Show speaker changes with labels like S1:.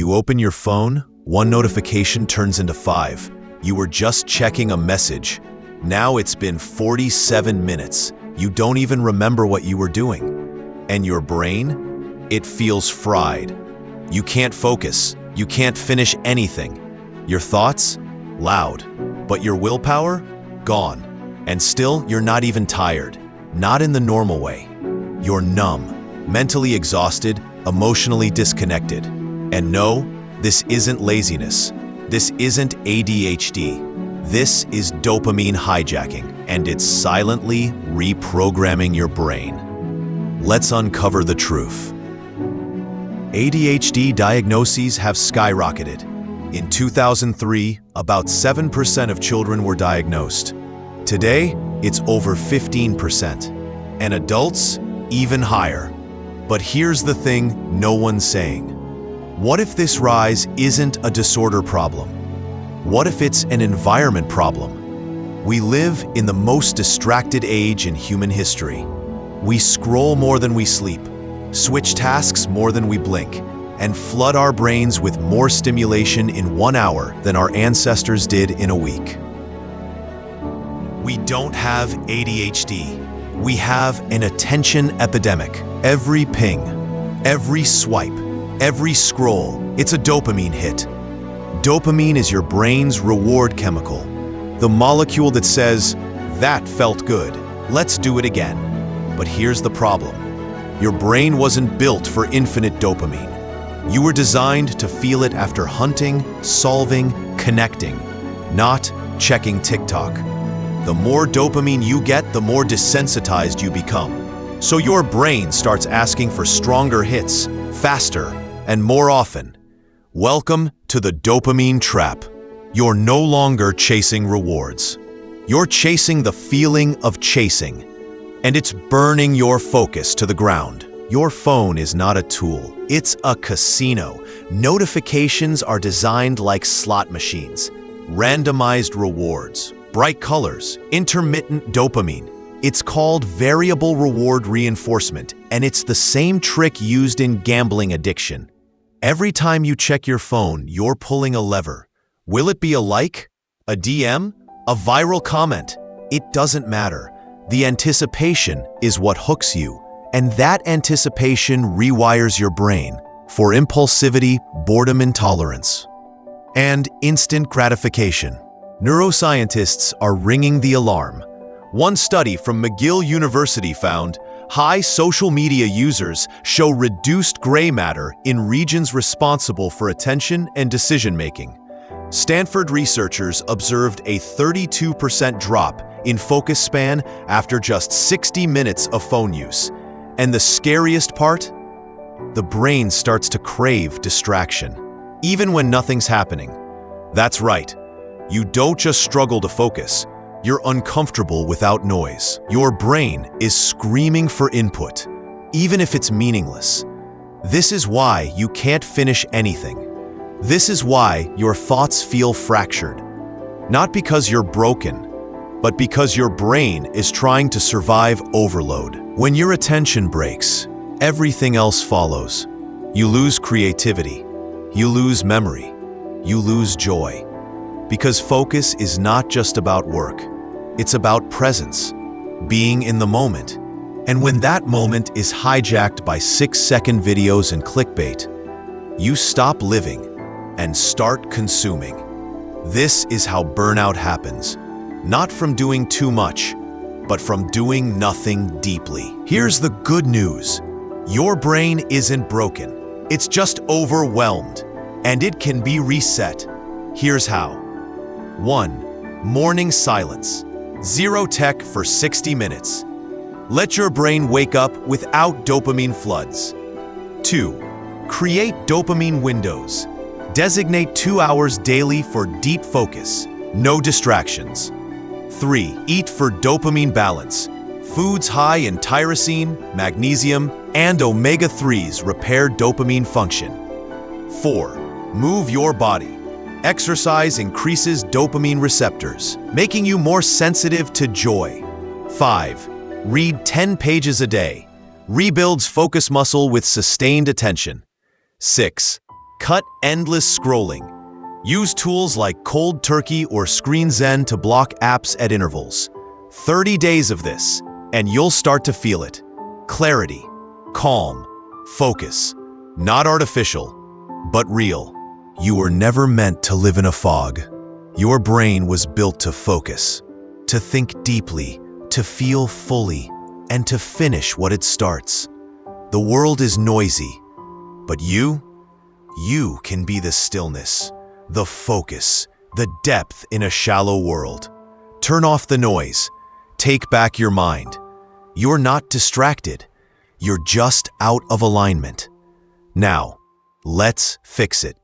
S1: You open your phone, one notification turns into 5. You were just checking a message. Now it's been 47 minutes. You don't even remember what you were doing. And your brain? It feels fried. You can't focus. You can't finish anything. Your thoughts? Loud. But your willpower? Gone. And still, you're not even tired. Not in the normal way. You're numb, mentally exhausted, emotionally disconnected. And no, this isn't laziness. This isn't ADHD. This is dopamine hijacking, and it's silently reprogramming your brain. Let's uncover the truth. ADHD diagnoses have skyrocketed. In 2003, about 7% of children were diagnosed. Today, it's over 15%. And adults, even higher. But here's the thing no one's saying. What if this rise isn't a disorder problem? What if it's an environment problem? We live in the most distracted age in human history. We scroll more than we sleep, switch tasks more than we blink, and flood our brains with more stimulation in 1 hour than our ancestors did in a week. We don't have ADHD. We have an attention epidemic. Every ping, every swipe, every scroll, it's a dopamine hit. Dopamine is your brain's reward chemical, the molecule that says, "That felt good, let's do it again." But here's the problem. Your brain wasn't built for infinite dopamine. You were designed to feel it after hunting, solving, connecting, not checking TikTok. The more dopamine you get, the more desensitized you become. So your brain starts asking for stronger hits, faster, and more often. Welcome to the dopamine trap. You're no longer chasing rewards. You're chasing the feeling of chasing, and it's burning your focus to the ground. Your phone is not a tool. It's a casino. Notifications are designed like slot machines. Randomized rewards, bright colors, intermittent dopamine. It's called variable reward reinforcement, and it's the same trick used in gambling addiction. Every time you check your phone, you're pulling a lever. Will it be a like, a DM, a viral comment? It doesn't matter. The anticipation is what hooks you, and that anticipation rewires your brain for impulsivity, boredom intolerance, and instant gratification. Neuroscientists are ringing the alarm. One study from McGill University found high social media users show reduced gray matter in regions responsible for attention and decision-making. Stanford researchers observed a 32% drop in focus span after just 60 minutes of phone use. And the scariest part? The brain starts to crave distraction, even when nothing's happening. That's right. You don't just struggle to focus. You're uncomfortable without noise. Your brain is screaming for input, even if it's meaningless. This is why you can't finish anything. This is why your thoughts feel fractured. Not because you're broken, but because your brain is trying to survive overload. When your attention breaks, everything else follows. You lose creativity. You lose memory. You lose joy. Because focus is not just about work. It's about presence, being in the moment. And when that moment is hijacked by 6-second videos and clickbait, you stop living and start consuming. This is how burnout happens. Not from doing too much, but from doing nothing deeply. Here's the good news. Your brain isn't broken. It's just overwhelmed, and it can be reset. Here's how. 1. Morning silence. Zero tech for 60 minutes. Let your brain wake up without dopamine floods. 2. Create dopamine windows. Designate 2 hours daily for deep focus. No distractions. 3. Eat for dopamine balance. Foods high in tyrosine, magnesium, and omega-3s repair dopamine function. 4. Move your body. Exercise increases dopamine receptors, making you more sensitive to joy. 5. Read 10 pages a day. Rebuilds focus muscle with sustained attention. 6. Cut endless scrolling. Use tools like Cold Turkey or Screen Zen to block apps at intervals. 30 days of this, and you'll start to feel it. Clarity, calm, focus. Not artificial, but real. You were never meant to live in a fog. Your brain was built to focus, to think deeply, to feel fully, and to finish what it starts. The world is noisy, but you can be the stillness, the focus, the depth in a shallow world. Turn off the noise. Take back your mind. You're not distracted. You're just out of alignment. Now, let's fix it.